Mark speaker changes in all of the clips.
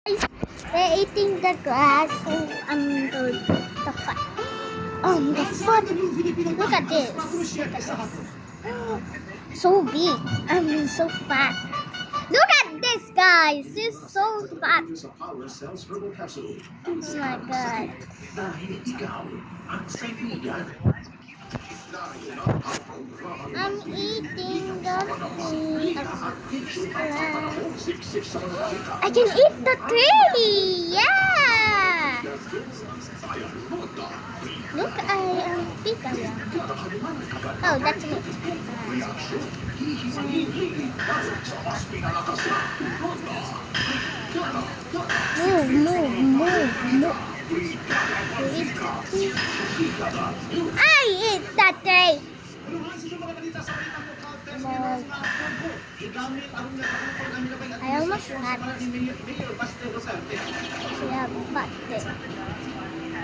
Speaker 1: They're eating the grass and the foot. The foot. Look at this. Look at this. So big. I mean, so fat. Look at this, guys. It's so fat. Oh my God. I'm eating the tree. I can eat the tree. Yeah. Look, I am big. Oh, that's me. Move. I eat that tree. I almost had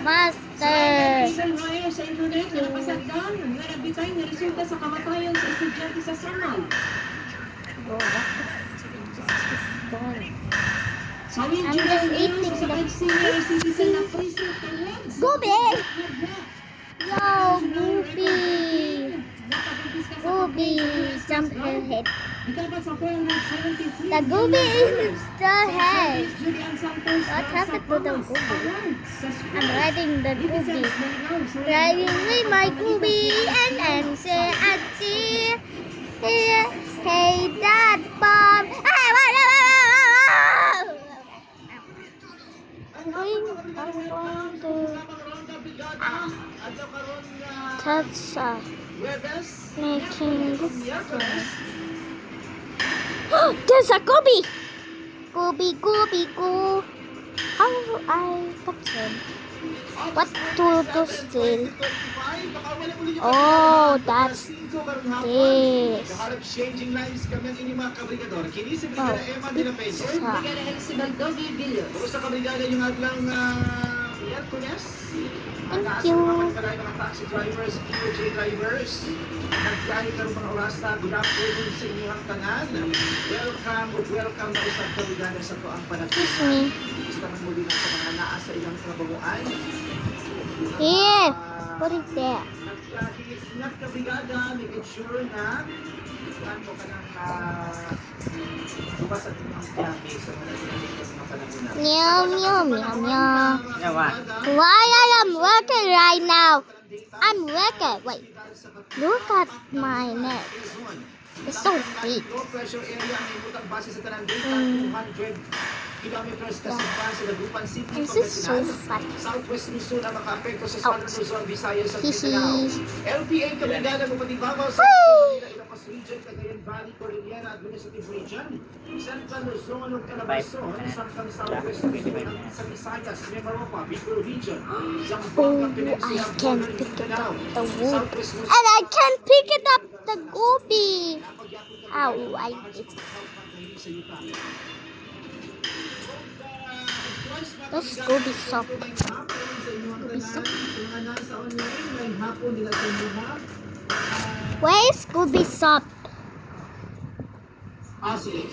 Speaker 1: Master.
Speaker 2: Isang ngayon sa internet na napasagdan nga nagbitay na resulta sa kamatayan sa estudyante sa Samal. Sa regional news, sa senior citizen na prison talents.
Speaker 1: Gobi! No, Gobi jumped her head. The Gobi is the head. What happened to the Gobi? I'm riding the Gobi. Riding with my Gobi and say, Auntie, hey, Dad, Mom. I'm going to touch making there's a Gobi! Go! How do I touch him? What to steal? Oh, that's this. Thank you.
Speaker 3: Taxi drivers, EOJ drivers, nagkani karon mga oras na good afternoon sa inyong tanan. Welcome sa isang kabiganan sa tuang panagpili. Gusto naman muli na sa mga naa sa ilang trabahoan.
Speaker 1: Here, what is that?
Speaker 3: Ingat kabrigada, make sure na mo ka ng bukas at inyong biyahe sa mga panahon.
Speaker 1: Meow. Why I am working right now? I'm working. Wait. Look at my neck. It's so big. This is so fat.
Speaker 3: Southwest Luzon ang makaapekto sa Southern Luzon, Visayas at Mindanao. LPA kabrigada mo patibabaw sa Ilocos Region, Cagayan Valley, Cordillera Administrative Region, Central Luzon, Calabarzon, Central Southwest Luzon, sa Visayas, Mimaropa, Bicol Region, Zamboanga Peninsula, Northern Mindanao, Southwest Luzon,
Speaker 1: And I can pick it up the Gobi. Ow, I did. Let's Gobi soap. Where is Gobi soap?
Speaker 3: Sige.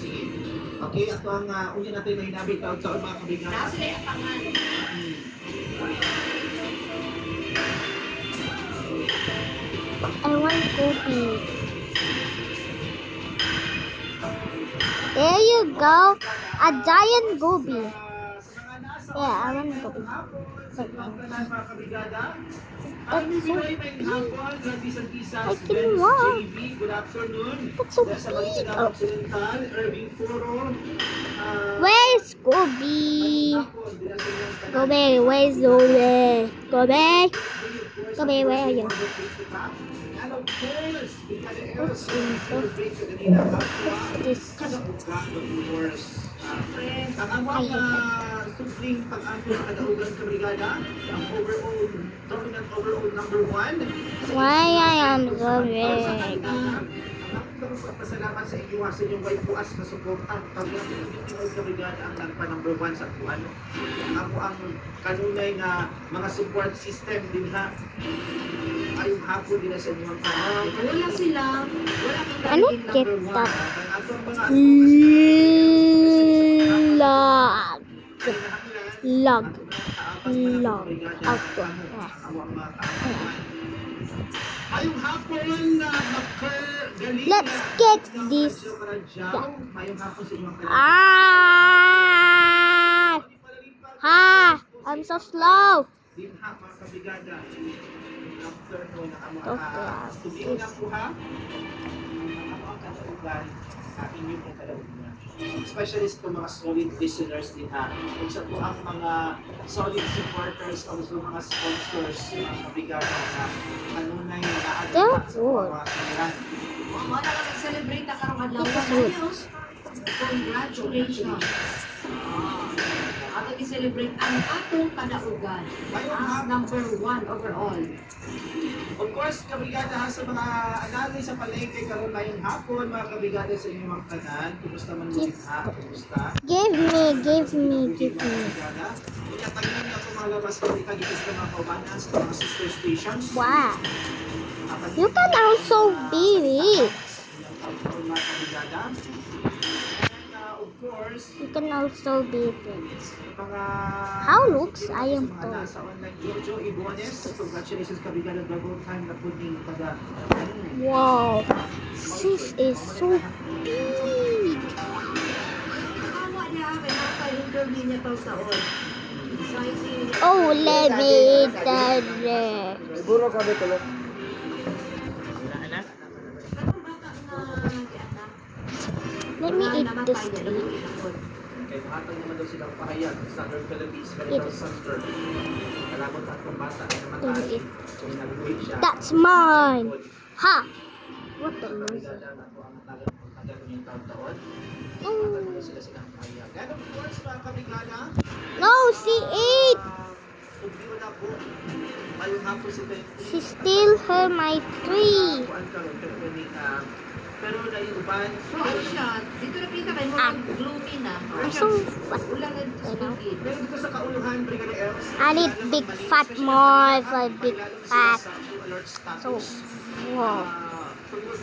Speaker 3: Okay, ato ang unya natin na hinabit sa mga kabiganan.
Speaker 1: I want Gobi. There you go. A giant Gobi. Yeah, I want Gobi. That's so big. I can walk. That's so big. Oh. Where's Gobi? Gobi, where's Gobi? Gobi, where are you? What's this?
Speaker 3: Ang supling pag-angko sa kadaugan kabrigada, ang dominant overall number 1.
Speaker 1: Why I am so big?
Speaker 3: Pasalamat sa inyo sa inyong way puas na suporta. Pag-angko kabrigada ang nagpa number 1 sa tuwan. Ako ang kanunay nga mga support system din ha. Ayong hapon din sa inyong
Speaker 2: Wala sila.
Speaker 1: Ano kita? Lag. Log. Auto.
Speaker 3: Ngayong hapon na galing.
Speaker 1: Let's get this.
Speaker 3: Ngayong hapon sa inyong
Speaker 1: I'm so slow.
Speaker 3: din ha, mga kabigada. Afternoon na
Speaker 1: Okay.
Speaker 3: tubigan na po ha. Ang kalaugan, inyong pong kalaugan. Especially sa mga solid listeners din ha. Kung sa po ang mga solid supporters o sa mga sponsors, mga kabigada na kanunay na
Speaker 1: They're
Speaker 3: sa
Speaker 1: good.
Speaker 3: mga kanilan.
Speaker 2: Mo na lang celebrate na karong adlaw
Speaker 1: This is
Speaker 2: sa
Speaker 1: good.
Speaker 2: news. Congratulations. Ato i-celebrate ang atong kadaugan as number 1 overall.
Speaker 3: Of course, kabigada ha sa mga anali sa palengke karon ngayong hapon, mga kabigada sa inyong mga kanan. Kumusta man mo ha? Kumusta?
Speaker 1: Give me.
Speaker 3: Kabigada. Kaya tayo na ako mga labas kabigada dito sa mga kaubanan sa mga sister stations.
Speaker 1: Wow. You can also be it.
Speaker 3: Mga kabigada. And of course,
Speaker 1: You can also be it.
Speaker 3: mga
Speaker 1: How looks I am
Speaker 3: mga
Speaker 1: told.
Speaker 3: nasa online Jojo Ibones. Congratulations kabigada, double time na po din kada.
Speaker 1: Wow. This is so big.
Speaker 2: Kawa niya kay nakay interview niya taw taon. Exciting.
Speaker 1: Oh, let me eat that.
Speaker 4: Siguro kami tulog.
Speaker 2: Katong bata na gianak.
Speaker 1: Let me eat this
Speaker 2: Namatay
Speaker 1: tree.
Speaker 2: niya.
Speaker 3: Kay mahatag naman daw silang pahayag sa Southern Philippines Medical Center. Kalabot at kung bata ay namatay. So, nag-uwi siya.
Speaker 1: That's mine. Ha. What the
Speaker 3: Kabigada
Speaker 1: loser?
Speaker 3: na po ang tagal niyang taon-taon.
Speaker 1: Oh.
Speaker 3: Mahatag na sila silang pahayag. And of course, mga kabigada,
Speaker 1: No, she ate.
Speaker 3: ugdiyo na po. Ngayong hapon si
Speaker 1: She steal her my tree.
Speaker 3: pero na yung uban,
Speaker 2: So, ano siya? Dito na kita kay mo gloomy na.
Speaker 1: I'm so fat.
Speaker 2: Ulang ang speaking.
Speaker 3: pero dito sa kauluhan, Brigadier Els,
Speaker 1: I need big fat more for big fat. So, wow.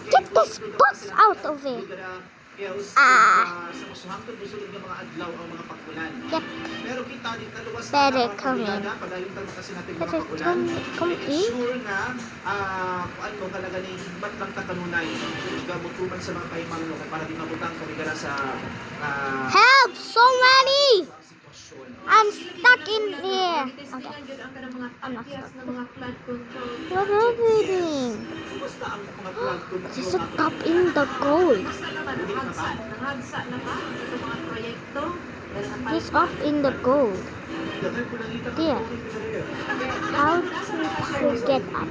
Speaker 1: Get this box out of it.
Speaker 3: Sa masuhangtod busulog ng mga adlaw o mga pagkulan.
Speaker 1: Get
Speaker 3: Pero kita din kaluwas
Speaker 1: Better
Speaker 3: mga
Speaker 1: come in.
Speaker 3: kabigada, padayon tayo kasi natin mga
Speaker 1: Better
Speaker 3: pagkulan.
Speaker 1: come in.
Speaker 3: Sure na, kung ano kalaga ni higbat lang takanunay, gamutuman sa mga kaimang para di mabutang kabigada sa
Speaker 1: help! So many!
Speaker 3: sitwasyon.
Speaker 1: I'm stuck in here.
Speaker 2: Okay.
Speaker 1: Okay.
Speaker 2: Ang mga tatias ng mga flood control.
Speaker 1: What happening?
Speaker 3: Basta ang mga flood control.
Speaker 1: She's so top in the gold.
Speaker 2: Basta naman, nahagsa na ba ito mga proyekto? Dahil ang
Speaker 1: He's up in the gold.
Speaker 3: Dahil ko nakita
Speaker 1: There. How to get up?